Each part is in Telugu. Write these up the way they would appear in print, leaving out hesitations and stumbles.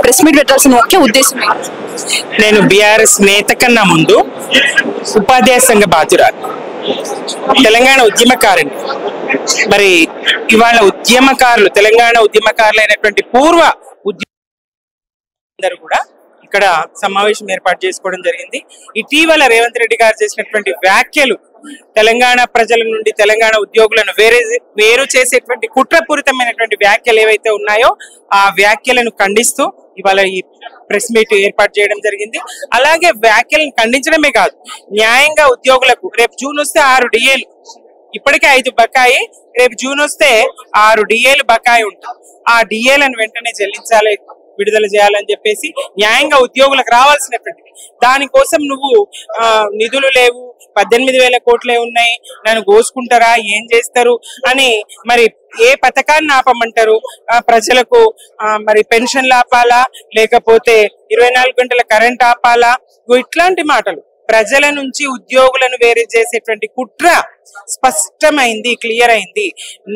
ప్రెస్ మీట్ పెట్టాల్సిన ముఖ్య ఉద్దేశం ఏంటి? నేను బీఆర్ఎస్ నేత కన్నా ముందు ఉపాధ్యాయ సంఘ బాధ్యురాలు, తెలంగాణ ఉద్యమకారుని. మరి ఇవాళ ఉద్యమకారులు, తెలంగాణ ఉద్యమకారులు అయినటువంటి పూర్వ ఉద్యమ కూడా ఇక్కడ సమావేశం ఏర్పాటు చేసుకోవడం జరిగింది. ఇటీవల రేవంత్ రెడ్డి గారు చేసినటువంటి వ్యాఖ్యలు తెలంగాణ ప్రజల నుండి తెలంగాణ ఉద్యోగులను వేరు చేసేటువంటి కుట్రపూరితమైనటువంటి వ్యాఖ్యలు ఏవైతే ఉన్నాయో ఆ వ్యాఖ్యలను ఖండిస్తూ ఇవాళ ఈ ప్రెస్ మీట్ ఏర్పాటు చేయడం జరిగింది. అలాగే వ్యాఖ్యలను ఖండించడమే కాదు, న్యాయంగా ఉద్యోగులకు రేపు జూన్ వస్తే 6 డిఏలు, ఇప్పటికే 5 బకాయి, రేపు జూన్ వస్తే 6 డిఏలు బకాయి ఉంటుంది. ఆ డిఏలను వెంటనే చెల్లించాలి, విడుదల చేయాలని చెప్పేసి న్యాయంగా ఉద్యోగులకు రావాల్సినటువంటి దానికోసం నువ్వు నిధులు లేవు, 18,000 కోట్లే ఉన్నాయి, నన్ను కోసుకుంటారా, ఏం చేస్తారు అని మరి ఏ పథకాన్ని ఆపమంటారు? ప్రజలకు మరి పెన్షన్లు ఆపాలా, లేకపోతే 24 గంటల కరెంట్ ఆపాలా? ఇట్లాంటి మాటలు ప్రజల నుంచి ఉద్యోగులను వేరే చేసేటువంటి కుట్ర స్పష్టమైంది, క్లియర్ అయింది.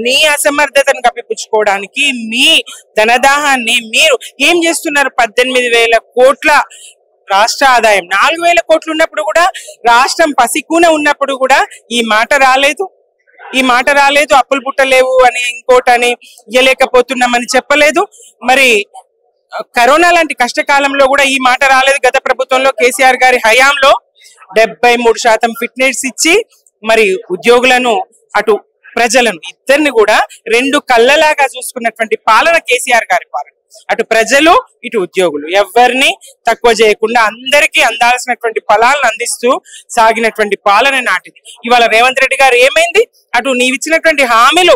మీ అసమర్థతను కప్పిపుచ్చుకోవడానికి, మీ ధనదాహాన్ని మీరు ఏం చేస్తున్నారు? 18,000 కోట్ల రాష్ట్ర ఆదాయం, 4,000 కోట్లు ఉన్నప్పుడు కూడా, రాష్ట్రం పసికూన ఉన్నప్పుడు కూడా ఈ మాట రాలేదు. అప్పులు పుట్టలేవు అని, ఇంకోటని, ఇయ్యలేకపోతున్నామని చెప్పలేదు. మరి కరోనా లాంటి కష్టకాలంలో కూడా ఈ మాట రాలేదు. గత ప్రభుత్వంలో కేసీఆర్ గారి హయాంలో 73% ఫిట్నెస్ ఇచ్చి మరి ఉద్యోగులను అటు ప్రజలను ఇద్దరిని కూడా 2 కళ్ళలాగా చూసుకున్నటువంటి పాలన కేసీఆర్ గారి పాలన. అటు ప్రజలు ఇటు ఉద్యోగులు ఎవరిని తక్కువ చేయకుండా అందరికీ అందాల్సినటువంటి ఫలాలను అందిస్తూ సాగినటువంటి పాలన నాటిది. ఇవాళ రేవంత్ రెడ్డి గారు ఏమైంది? అటు నీవిచ్చినటువంటి హామీలు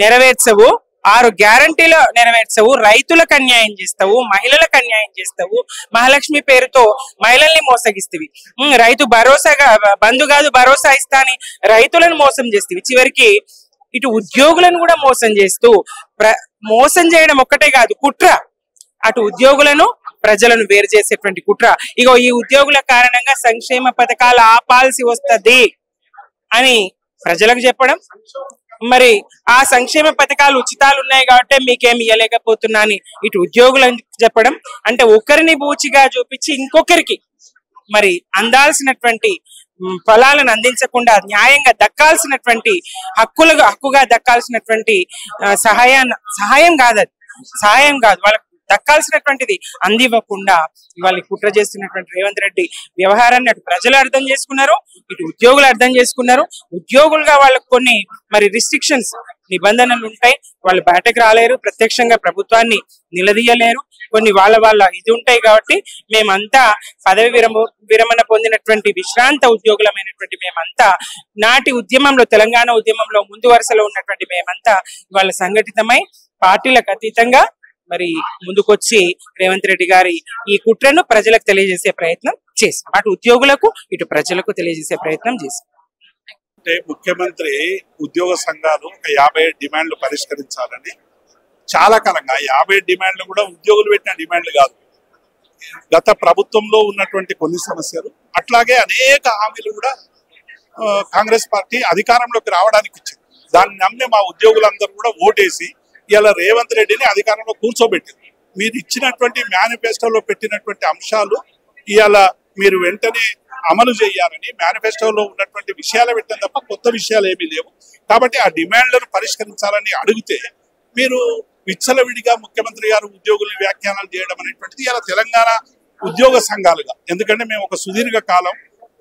నెరవేర్చవు, 6 గ్యారంటీలు నెరవేర్చవు, రైతులకు అన్యాయం చేస్తావు, మహిళలకు అన్యాయం చేస్తావు, మహాలక్ష్మి పేరుతో మహిళల్ని మోసగిస్తవి, రైతు భరోసాగా బంధు కాదు భరోసా ఇస్తా అని రైతులను మోసం చేస్తవి, చివరికి ఇటు ఉద్యోగులను కూడా మోసం చేస్తూ, మోసం చేయడం ఒక్కటే కాదు కుట్ర, అటు ఉద్యోగులను ప్రజలను వేరు చేసేటువంటి కుట్ర. ఇగో ఈ ఉద్యోగుల కారణంగా సంక్షేమ పథకాలు ఆపాల్సి వస్తది అని ప్రజలకు చెప్పడం, మరి ఆ సంక్షేమ పథకాలు ఉచితాలు ఉన్నాయి కాబట్టి మీకేమి ఇవ్వలేకపోతున్నా అని ఇటు ఉద్యోగులను చెప్పడం, అంటే ఒకరిని బూచిగా చూపించి ఇంకొకరికి మరి అందాల్సినటువంటి ఫలాలను అందించకుండా న్యాయంగా దక్కాల్సినటువంటి హక్కుగా దక్కాల్సినటువంటి సహాయం కాదు వాళ్ళకు దక్కాల్సినటువంటిది అందివ్వకుండా ఇవాళ కుట్ర చేస్తున్నటువంటి రేవంత్ రెడ్డి వ్యవహారాన్ని అటు ప్రజలు అర్థం చేసుకున్నారు, ఇటు ఉద్యోగులు అర్థం చేసుకున్నారు. ఉద్యోగులుగా వాళ్ళకు కొన్ని మరి రిస్ట్రిక్షన్స్, నిబంధనలు ఉంటాయి, వాళ్ళు బయటకు రాలేరు, ప్రత్యక్షంగా ప్రభుత్వాన్ని నిలదీయలేరు, కొన్ని వాళ్ళ ఇది ఉంటాయి. కాబట్టి మేమంతా పదవి విరమణ పొందినటువంటి విశ్రాంత ఉద్యోగులమైనటువంటి మేమంతా నాటి ఉద్యమంలో, తెలంగాణ ఉద్యమంలో ముందు వరుసలో ఉన్నటువంటి మేమంతా ఇవాళ సంఘటితమై పార్టీలకు అతీతంగా మరి ముందుకొచ్చి రేవంత్ రెడ్డి గారి ఈ కుట్రను ప్రజలకు తెలియజేసే ప్రయత్నం చేశాం, అటు ఉద్యోగులకు ఇటు ప్రజలకు తెలియజేసే ప్రయత్నం చేశాం. అంటే ముఖ్యమంత్రి ఉద్యోగ సంఘాలు ఒక 50 డిమాండ్లు పరిష్కరించాలని చాలా కాలంగా, 50 డిమాండ్లు కూడా ఉద్యోగులు పెట్టిన డిమాండ్లు కాదు, గత ప్రభుత్వంలో ఉన్నటువంటి కొన్ని సమస్యలు, అట్లాగే అనేక హామీలు కూడా కాంగ్రెస్ పార్టీ అధికారంలోకి రావడానికి ఇచ్చింది. దాన్ని నమ్మి మా ఉద్యోగులందరూ కూడా ఓటేసి ఇలా రేవంత్ రెడ్డిని అధికారంలో కూర్చోబెట్టింది. మీరు ఇచ్చినటువంటి మేనిఫెస్టోలో పెట్టినటువంటి అంశాలు ఇవాళ మీరు వెంటనే అమలు చేయాలని మేనిఫెస్టోలో ఉన్నటువంటి విషయాలు పెట్టడం తప్ప కొత్త విషయాలు ఏమీ లేవు. కాబట్టి ఆ డిమాండ్లను పరిష్కరించాలని అడిగితే మీరు విచ్చలవిడిగా ముఖ్యమంత్రి గారు ఉద్యోగుల్ని వ్యాఖ్యానాలు చేయడం అనేటువంటిది ఇలా తెలంగాణ ఉద్యోగ సంఘాలుగా, ఎందుకంటే మేము ఒక సుదీర్ఘ కాలం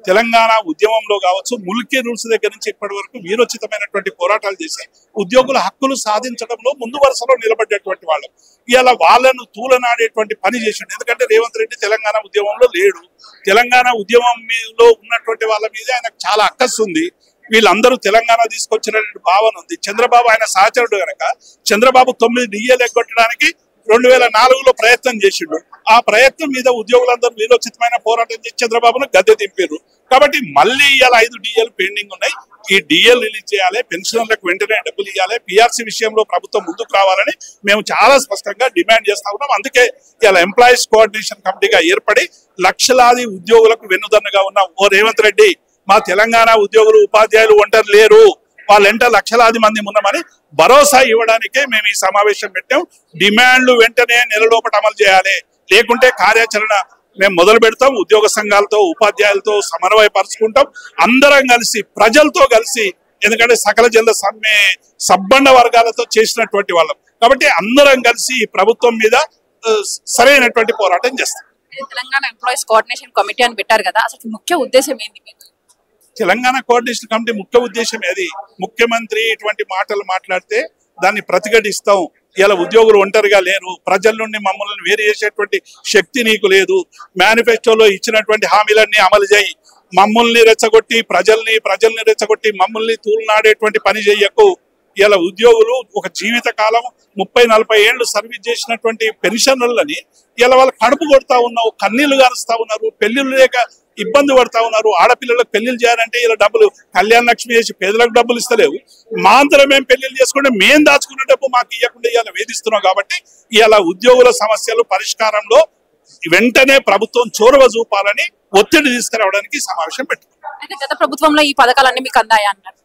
తెలంగాణ ఉద్యమంలో కావచ్చు, ముల్కీ రూల్స్ దగ్గర నుంచి ఇప్పటి వరకు వీరోచితమైనటువంటి పోరాటాలు చేసి ఉద్యోగుల హక్కులు సాధించడంలో ముందు వరుసలో నిలబడ్డటువంటి వాళ్ళు ఇలా వాళ్ళను తూలనాడేటువంటి పని చేసిండు. ఎందుకంటే రేవంత్ రెడ్డి తెలంగాణ ఉద్యమంలో లేడు, తెలంగాణ ఉద్యమంలో ఉన్నటువంటి వాళ్ళ మీద ఆయనకు చాలా అక్కసు ఉంది. వీళ్ళందరూ తెలంగాణ తీసుకొచ్చినటువంటి భావన ఉంది. చంద్రబాబు ఆయన సహచరుడు కనుక చంద్రబాబు 9 డిఏలు ఎగ్గొట్టడానికి 2004లో ప్రయత్నం చేసిండు. ఆ ప్రయత్నం మీద ఉద్యోగులందరూ వీరోచితమైన పోరాటం చేసి చంద్రబాబును గద్దె దింపారు. కాబట్టి మళ్ళీ ఇలా 5 డిఏలు పెండింగ్ ఉన్నాయి. ఈ డిఎల్ రిలీజ్ చేయాలి, పెన్షనర్లకు వెంటనే డబ్బులు ఇవ్వాలి, పిఆర్సీ విషయంలో ప్రభుత్వం ముందుకు రావాలని మేము చాలా స్పష్టంగా డిమాండ్ చేస్తా ఉన్నాం. అందుకే ఇలా ఎంప్లాయీస్ కోఆర్డినేషన్ కమిటీగా ఏర్పడి లక్షలాది ఉద్యోగులకు వెన్నుదన్నుగా ఉన్న ఓ రేవంత్ రెడ్డి, మా తెలంగాణ ఉద్యోగులు ఉపాధ్యాయులు ఒంటరి లేరు, వాళ్ళెంట లక్షలాది మంది ఉన్నామని భరోసా ఇవ్వడానికే మేము ఈ సమావేశం పెట్టాం. డిమాండ్లు వెంటనే నెలలోపట అమలు చేయాలి, లేకుంటే కార్యాచరణ మేము మొదలు పెడతాం. ఉద్యోగ సంఘాలతో ఉపాధ్యాయులతో సమన్వయపరుచుకుంటాం, అందరం కలిసి ప్రజలతో కలిసి. ఎందుకంటే సకల జనుల సమ్మె సబ్బండ వర్గాలతో చేసినటువంటి వాళ్ళం కాబట్టి అందరం కలిసి ఈ ప్రభుత్వం మీద సరైనటువంటి పోరాటం చేస్తాం. తెలంగాణ ఎంప్లాయీస్ కోఆర్డినేషన్ కమిటీ అని పెట్టారు కదా, అసలు ముఖ్య ఉద్దేశం ఏంటి? తెలంగాణ కోఆర్డినేషన్ కమిటీ ముఖ్య ఉద్దేశం ఏది? ముఖ్యమంత్రి ఇటువంటి మాటలు మాట్లాడితే దాన్ని ప్రతిఘటిస్తాం. ఇలా ఉద్యోగులు ఒంటరిగా లేరు, ప్రజల నుండి మమ్మల్ని వేరు చేసేటువంటి శక్తి నీకు లేదు. మేనిఫెస్టోలో ఇచ్చినటువంటి హామీలన్నీ అమలు చేయి, మమ్మల్ని రెచ్చగొట్టి ప్రజల్ని రెచ్చగొట్టి మమ్మల్ని తూలునాడేటువంటి పని చెయ్యకు. ఇలా ఉద్యోగులు ఒక జీవిత కాలం 30-40 ఏళ్లు సర్వీస్ చేసినటువంటి పెన్షనర్లని ఇలా వాళ్ళు కడుపు కొడతా ఉన్నావు, కన్నీళ్లు గారుస్తా ఉన్నారు, పెళ్లిళ్ళు లేక ఇబ్బంది పడతా ఉన్నారు. ఆడపిల్లలకు పెళ్లిళ్ళు చేయాలంటే ఇలా డబ్బులు కళ్యాణ లక్ష్మి చేసి పేదలకు డబ్బులు ఇస్తలేవు. మా అంతరం మేము పెళ్లిళ్ళు చేసుకుంటే మేము దాచుకున్న డబ్బు మాకు ఇవ్వకుండా ఇలా వేధిస్తున్నాం. కాబట్టి ఇలా ఉద్యోగుల సమస్యలు పరిష్కారంలో వెంటనే ప్రభుత్వం చొరవ చూపాలని ఒత్తిడి తీసుకురావడానికి సమావేశం పెట్టుకున్నాం. అయితే గత ప్రభుత్వంలో ఈ పథకాలన్నీ మీకు అందాయా అన్నారు?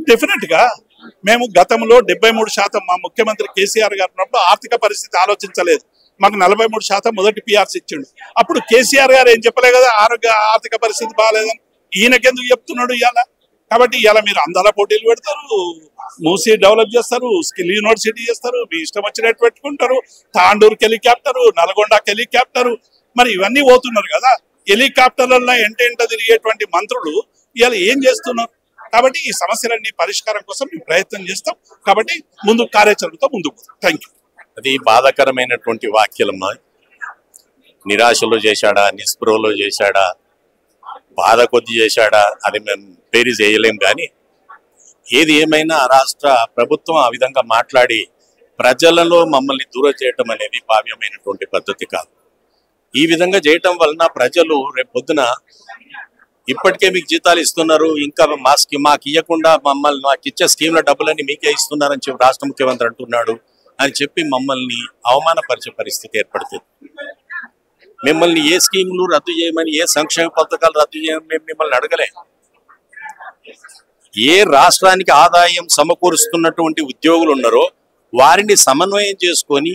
డెఫినెట్ గా మేము గతంలో 73% మా ముఖ్యమంత్రి కేసీఆర్ గారు ఉన్నప్పుడు ఆర్థిక పరిస్థితి ఆలోచించలేదు. మాకు 43% మొదటి పిఆర్సీ ఇచ్చిండు. అప్పుడు కేసీఆర్ గారు ఏం చెప్పలే కదా ఆర్థిక పరిస్థితి బాగాలేదని. ఈయనకెందుకు చెప్తున్నాడు ఇవాళ? కాబట్టి ఇవాళ మీరు అందాల పోటీలు పెడతారు, మూసీ డెవలప్ చేస్తారు, స్కిల్ యూనివర్సిటీ చేస్తారు, మీ ఇష్టం వచ్చినట్టు పెట్టుకుంటారు. తాండూరుకి హెలికాప్టరు, నల్గొండకి హెలికాప్టరు, మరి ఇవన్నీ పోతున్నారు కదా. హెలికాప్టర్లలో ఎంట తిరిగేటువంటి మంత్రులు ఇవాళ ఏం చేస్తున్నారు? కాబట్టి ఈ సమస్యలన్నీ పరిష్కారం కోసం మేము ప్రయత్నం చేస్తాం. కాబట్టి ముందు కార్యాచరణతో ముందుకు పోతాం. Thank you. అది బాధాకరమైనటువంటి వాక్యాలమ్మా. నిరాశలో చేశాడా, నిస్పృహలో చేశాడా, బాధ కొద్ది చేశాడా, అది మేము పేరు చేయలేం. కానీ ఏది ఏమైనా రాష్ట్ర ప్రభుత్వం ఆ విధంగా మాట్లాడి ప్రజలలో మమ్మల్ని దూరం చేయటం అనేది భావ్యమైనటువంటి పద్ధతి కాదు. ఈ విధంగా చేయటం వలన ప్రజలు రేపు పొద్దున ఇప్పటికే మీకు జీతాలు ఇస్తున్నారు, ఇంకా మాకు ఇవ్వకుండా మమ్మల్ని నాకు ఇచ్చే స్కీమ్ల డబ్బులన్నీ మీకే ఇస్తున్నారని చెప్పి రాష్ట్ర ముఖ్యమంత్రి అంటున్నాడు అని చెప్పి మమ్మల్ని అవమానపరిచే పరిస్థితి ఏర్పడుతుంది. మిమ్మల్ని ఏ స్కీములు రద్దు చేయమని, ఏ సంక్షేమ పథకాలు రద్దు చేయమని మేము మిమ్మల్ని అడగలే. ఏ రాష్ట్రానికి ఆదాయం సమకూరుస్తున్నటువంటి ఉద్యోగులు ఉన్నారో వారిని సమన్వయం చేసుకొని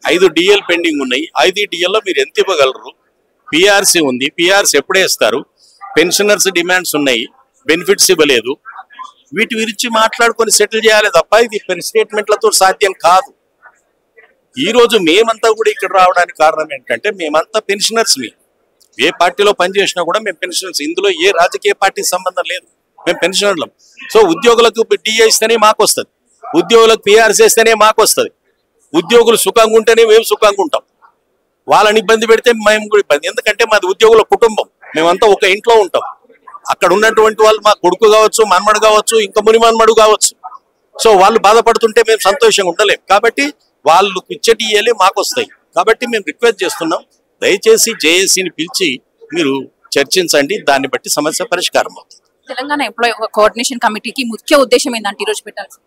5 DL పెండింగ్ ఉన్నాయి. 5 DLలో మీరు ఎంత ఇవ్వగలరు? పిఆర్సీ ఉంది, పిఆర్సీ ఎప్పుడే ఇస్తారు? పెన్షనర్స్ డిమాండ్స్ ఉన్నాయి, బెనిఫిట్స్ ఇవ్వలేదు. వీటి గురించి మాట్లాడుకొని సెటిల్ చేయాలి తప్ప ఇది స్టేట్మెంట్లతో సాధ్యం కాదు. ఈ రోజు మేమంతా కూడా ఇక్కడ రావడానికి కారణం ఏంటంటే మేమంతా పెన్షనర్స్. ఏ పార్టీలో పనిచేసినా కూడా మేము పెన్షనర్స్. ఇందులో ఏ రాజకీయ పార్టీ సంబంధం లేదు, మేము పెన్షనర్లం. సో ఉద్యోగులకు డిఏ ఇస్తేనే మాకు వస్తుంది, ఉద్యోగులకు పిఆర్సీ ఇస్తేనే మాకు వస్తుంది. ఉద్యోగులు సుఖంగా ఉంటేనే మేము సుఖంగా ఉంటాం. వాళ్ళని ఇబ్బంది పెడితే మేము కూడా ఇబ్బంది. ఎందుకంటే మాది ఉద్యోగుల కుటుంబం, మేమంతా ఒక ఇంట్లో ఉంటాం. అక్కడ ఉన్నటువంటి వాళ్ళు మా కొడుకు కావచ్చు, మనమడు కావచ్చు, ఇంకా మునిమన్మడు కావచ్చు. సో వాళ్ళు బాధపడుతుంటే మేము సంతోషంగా ఉండలేం. కాబట్టి వాళ్ళు ఇచ్చటి ఇయ్యలే మాకు వస్తాయి. కాబట్టి మేము రిక్వెస్ట్ చేస్తున్నాం, దయచేసి జేఏసీని పిలిచి మీరు చర్చించండి, దాన్ని బట్టి సమస్య పరిష్కారం అవుతుంది. తెలంగాణ ఎంప్లాయీ కోఆర్డినేషన్ కమిటీకి ముఖ్య ఉద్దేశం ఏంటంటే ఈరోజు పెట్టాల్సి?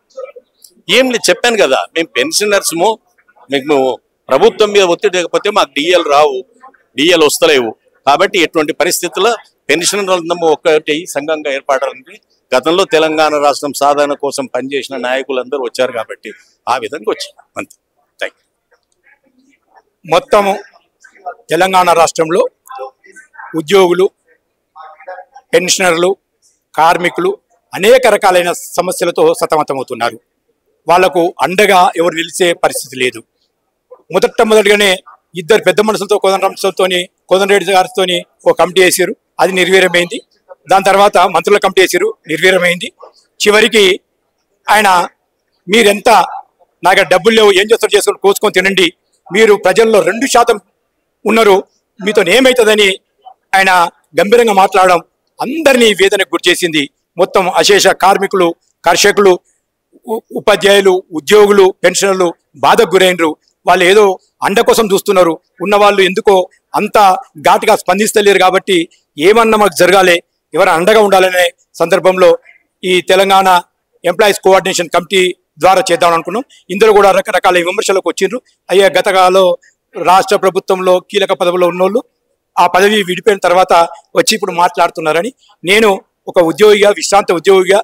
ఏం లేదు, చెప్పాను కదా, మేము పెన్షనర్స్ము. మీకు ప్రభుత్వం మీద ఒత్తిడి లేకపోతే మాకు డిఎల్ రావు, డిఎల్ వస్తలేవు. కాబట్టి ఎటువంటి పరిస్థితుల్లో పెన్షనర్లందరూ ఒక్కటి సంఘంగా ఏర్పడాలంటే గతంలో తెలంగాణ రాష్ట్రం సాధన కోసం పనిచేసిన నాయకులందరూ వచ్చారు కాబట్టి ఆ విధంగా వచ్చారు. అంతే. మొత్తము తెలంగాణ రాష్ట్రంలో ఉద్యోగులు, పెన్షనర్లు, కార్మికులు అనేక రకాలైన సమస్యలతో సతమతమవుతున్నారు. వాళ్లకు అండగా ఎవరు నిలిచే పరిస్థితి లేదు. మొదటిగానే 2 పెద్ద మనుషులతో కోదండరెడ్డి గారితో ఒక కమిటీ వేసారు, అది నిర్వీర్యమైంది. దాని తర్వాత మంత్రుల కమిటీ వేసారు, నిర్వీర్యమైంది. చివరికి ఆయన మీరెంత నాకు డబ్బులు లేవు, ఏం చేస్తారు చేసుకొని కోసుకొని తినండి, మీరు ప్రజల్లో 2% ఉన్నారు, మీతో ఏమవుతుందని ఆయన గంభీరంగా మాట్లాడడం అందరినీ వేదనకు గురి చేసింది. మొత్తం అశేష కార్మికులు, కర్షకులు, ఉపాధ్యాయులు, ఉద్యోగులు, పెన్షనర్లు బాధకు గురైనరు. వాళ్ళు ఏదో అండ కోసం చూస్తున్నారు, ఉన్నవాళ్ళు ఎందుకో అంత ఘాటుగా స్పందిస్తలేరు. కాబట్టి ఏమన్నా మాకు జరగాలి, ఎవరైనా అండగా ఉండాలనే సందర్భంలో ఈ తెలంగాణ ఎంప్లాయీస్ కోఆర్డినేషన్ కమిటీ ద్వారా చేద్దామని అనుకున్నాం. ఇందులో కూడా రకరకాల విమర్శలకు వచ్చిండ్రు. అయ్యా గతకాలంలో రాష్ట్ర ప్రభుత్వంలో కీలక పదవిలో ఉన్నోళ్ళు ఆ పదవి విడిపోయిన తర్వాత వచ్చి ఇప్పుడు మాట్లాడుతున్నారని. నేను ఒక ఉద్యోగిగా, విశ్రాంత ఉద్యోగిగా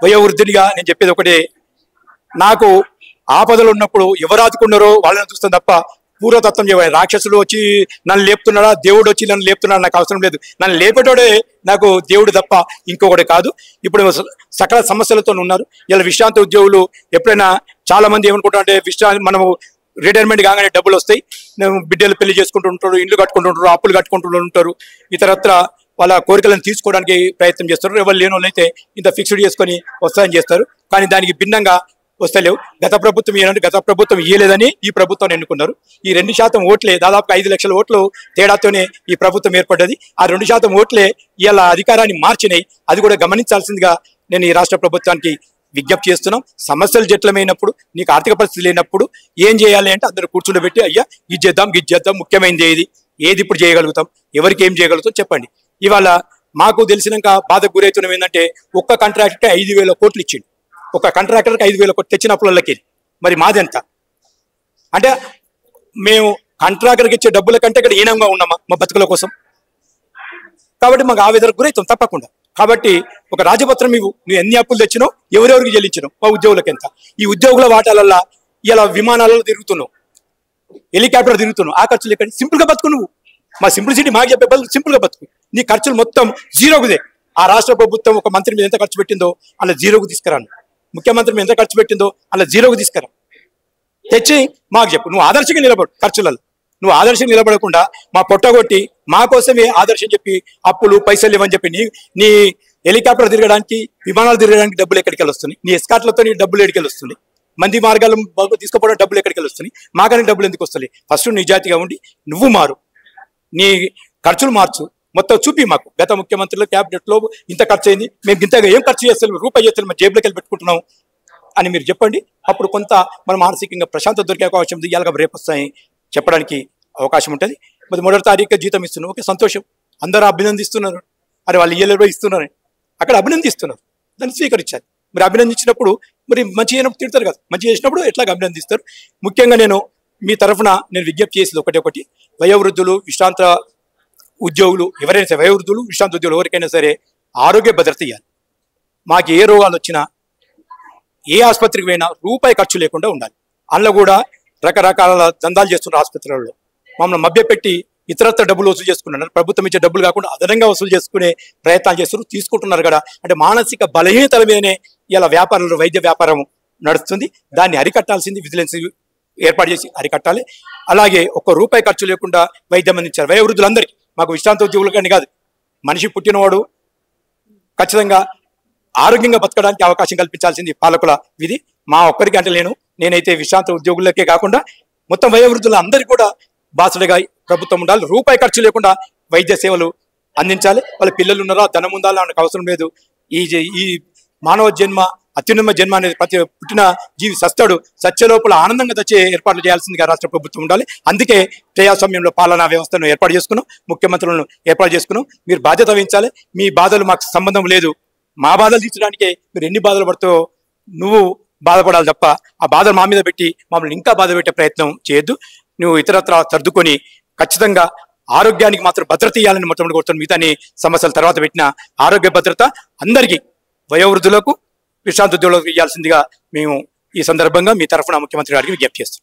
వయోవృద్ధునిగా నేను చెప్పేది ఒకటే, నాకు ఆపదలు ఉన్నప్పుడు ఎవరు ఆదుకున్నారో వాళ్ళని చూస్తాను తప్ప పూర్వతత్వం చేయవాలి. రాక్షసులు వచ్చి నన్ను లేపుతున్నాడా, దేవుడు వచ్చి నన్ను లేపుతున్నాడు నాకు అవసరం లేదు. నన్ను లేపేటోడే నాకు దేవుడు తప్ప ఇంకొకటి కాదు. ఇప్పుడు సకల సమస్యలతో ఉన్నారు. ఇలా విశ్రాంతి ఉద్యోగులు ఎప్పుడైనా చాలా మంది ఏమనుకుంటారంటే విశ్రాంతి మనము రిటైర్మెంట్ కాగానే డబ్బులు వస్తాయి, బిడ్డలు పెళ్లి చేసుకుంటూ ఉంటారు, ఇండ్లు కట్టుకుంటుంటారు, అప్పులు కట్టుకుంటూ ఉంటారు, ఇతరత్ర వాళ్ళ కోరికలను తీసుకోవడానికి ప్రయత్నం చేస్తారు. ఎవరు లేని వాళ్ళు అయితే ఇంత ఫిక్స్డ్ చేసుకొని వస్తాయని చేస్తారు. కానీ దానికి భిన్నంగా వస్తలేవు. గత ప్రభుత్వం ఇవ్వాలంటే గత ప్రభుత్వం ఇవ్వలేదని ఈ ప్రభుత్వాన్ని ఎన్నుకున్నారు. ఈ 2% ఓట్లే, దాదాపు 5 లక్షల ఓట్లు తేడాతోనే ఈ ప్రభుత్వం ఏర్పడ్డది. ఆ 2% ఓట్లే ఇలా అధికారాన్ని మార్చినాయి. అది కూడా గమనించాల్సిందిగా నేను ఈ రాష్ట్ర ప్రభుత్వానికి విజ్ఞప్తి చేస్తున్నాం. సమస్యలు జట్లమైనప్పుడు, నీకు ఆర్థిక పరిస్థితి లేనప్పుడు ఏం చేయాలి అంటే అందరూ కూర్చుండబెట్టి, అయ్యా ఇది చేద్దాం, ముఖ్యమైనది ఏది ఇప్పుడు చేయగలుగుతాం, ఎవరికి ఏం చేయగలుగుతాం చెప్పండి. ఇవాళ మాకు తెలిసినాక బాధకు గురవుతున్నాం ఏంటంటే, ఒక్క కాంట్రాక్టర్కి 5,000 కోట్లు ఇచ్చిండు. ఒక కాంట్రాక్టర్కి 5,000 కోట్లు తెచ్చినప్పులకి మరి మాదెంత అంటే, మేము కాంట్రాక్టర్కి ఇచ్చే డబ్బుల కంటే ఇక్కడ హీనంగా ఉన్నామా మా బతుకుల కోసం? కాబట్టి మాకు ఆవేదనకు గురవుతాం తప్పకుండా. కాబట్టి ఒక రాజపత్రం నువ్వు ఎన్ని అప్పులు తెచ్చినావు, ఎవరెవరికి చెల్లించినావు, మా ఉద్యోగులకు ఎంత? ఈ ఉద్యోగుల వాటాలల్లా ఇలా విమానాలలో తిరుగుతున్నావు, హెలికాప్టర్ తిరుగుతున్నావు, ఆ ఖర్చులు ఎక్కడ? సింపుల్గా బతుకు నువ్వు. మా సింప్లిసిటీ మాకు చెప్పే బదులు సింపుల్గా బతుకు. నీ ఖర్చులు మొత్తం జీరోకుదే. ఆ రాష్ట్ర ప్రభుత్వం ఒక మంత్రి మీద ఎంత ఖర్చు పెట్టిందో అలా జీరోకు తీసుకురాను, ముఖ్యమంత్రి మీద ఎంత ఖర్చు పెట్టిందో అలా జీరోకు తీసుకురా, తెచ్చి మాకు చెప్పు. నువ్వు ఆదర్శంగా నిలబడు. ఖర్చులలో నువ్వు ఆదర్శంగా నిలబడకుండా మా పొట్టగొట్టి మా కోసమే ఆదర్శం చెప్పి అప్పులు పైసలు ఇవ్వని చెప్పి నీ హెలికాప్టర్ తిరగడానికి, విమానాలు తిరగడానికి డబ్బులు ఎక్కడికి వస్తున్నాయి? నీ ఎస్కాట్లతో నీ డబ్బులు ఎక్కడికి వస్తున్నాయి? మంది మార్గాలు తీసుకుపోవడం డబ్బులు ఎక్కడికి వస్తున్నాయి? మాకని డబ్బులు ఎందుకు వస్తాయి? ఫస్ట్ నిజాయితీగా ఉండి నువ్వు మారు, నీ ఖర్చులు మార్చు, మొత్తం చూపి మాకు. గత ముఖ్యమంత్రులు క్యాబినెట్లో ఇంత ఖర్చు అయింది, మేము ఇంతగా ఏం ఖర్చు చేస్తాం, రూపాయి చేస్తాం, మా జేబులోకి వెళ్ళి పెట్టుకుంటున్నాం అని మీరు చెప్పండి. అప్పుడు కొంత మన మానసికంగా ప్రశాంతత దొరికే అవకాశం ఉంది. ఇవాళ రేపు వస్తాయి చెప్పడానికి అవకాశం ఉంటుంది. మరి 1వ తారీఖు జీతం ఇస్తున్నాం, ఓకే సంతోషం, అందరూ అభినందిస్తున్నారు. అరే వాళ్ళు ఇయ్యలేరు ఇస్తున్నారు, అక్కడ అభినందిస్తున్నారు, దాన్ని స్వీకరించాలి. మరి అభినందించినప్పుడు మరి మంచి చేయనప్పుడు తిడతారు కదా, మంచి చేసినప్పుడు ఎట్లాగ అభినందిస్తారు. ముఖ్యంగా నేను మీ తరఫున నేను విజ్ఞప్తి చేసేది ఒకటి, వయోవృద్ధులు, విశ్రాంత ఉద్యోగులు ఎవరైనా సరే, వయోవృద్ధులు విశ్రాంత ఉద్యోగులు ఎవరికైనా సరే ఆరోగ్య భద్రత ఇవ్వాలి. మాకు ఏ రోగాలు వచ్చినా, ఏ ఆసుపత్రికి పోయినా రూపాయి ఖర్చు లేకుండా ఉండాలి. అందులో కూడా రకరకాల దందాలు చేస్తున్నారు ఆసుపత్రులలో. మమ్మల్ని మభ్యపెట్టి ఇతరత్ర డబ్బులు వసూలు చేసుకున్నారు. ప్రభుత్వం ఇచ్చే డబ్బులు కాకుండా అదనంగా వసూలు చేసుకునే ప్రయత్నాలు చేస్తున్నారు, తీసుకుంటున్నారు కదా. అంటే మానసిక బలహీనతల మీదనే ఇలా వ్యాపారంలో వైద్య వ్యాపారం నడుస్తుంది. దాన్ని అరికట్టాల్సింది విజిలెన్స్ ఏర్పాటు చేసి అరికట్టాలి. అలాగే ₹1 ఖర్చు లేకుండా వైద్యం అందించారు వయోవృద్ధులందరికీ. మాకు విశ్రాంత ఉద్యోగులు కానీ కాదు, మనిషి పుట్టినవాడు ఖచ్చితంగా ఆరోగ్యంగా బతకడానికి అవకాశం కల్పించాల్సింది పాలకుల విధి. మా ఒక్కరికి అంటే నేనైతే విశ్రాంత ఉద్యోగులకే కాకుండా మొత్తం వయోవృద్ధుల అందరికీ కూడా బాసడగా ప్రభుత్వం ఉండాలి. ₹1 ఖర్చు లేకుండా వైద్య సేవలు అందించాలి. వాళ్ళ పిల్లలు ఉన్నారా, ధనం ఉందా నాకు అవసరం లేదు. ఈ మానవ జన్మ అత్యున్నత జన్మ అనేది ప్రతి పుట్టిన జీవి సస్తాడు, సత్యలోపల ఆనందంగా తెచ్చే ఏర్పాట్లు చేయాల్సిందిగా రాష్ట్ర ప్రభుత్వం ఉండాలి. అందుకే ప్రజాస్వామ్యంలో పాలనా వ్యవస్థను ఏర్పాటు చేసుకున్నాం, ముఖ్యమంత్రులను ఏర్పాటు చేసుకున్నాం. మీరు బాధ్యత వహించాలి. మీ బాధలు మాకు సంబంధం లేదు. మా బాధలు తీర్చడానికే మీరు ఎన్ని బాధలు పడుతావో నువ్వు బాధపడాలి తప్ప ఆ బాధలు మా మీద పెట్టి మమ్మల్ని ఇంకా బాధ పెట్టే ప్రయత్నం చేయొద్దు. నువ్వు ఇతరత్ర సర్దుకొని ఖచ్చితంగా ఆరోగ్యానికి మాత్రం భద్రత ఇవ్వాలని మొట్టమొదటి కోరుతున్నాను. మిగతాని సమస్యల తర్వాత పెట్టిన ఆరోగ్య భద్రత అందరికీ, వయోవృద్ధులకు, విశ్రాంత ఉద్యోగులకు ఇవ్వాల్సిందిగా మేము ఈ సందర్భంగా మీ తరఫున ముఖ్యమంత్రి గారికి విజ్ఞప్తి చేస్తాం.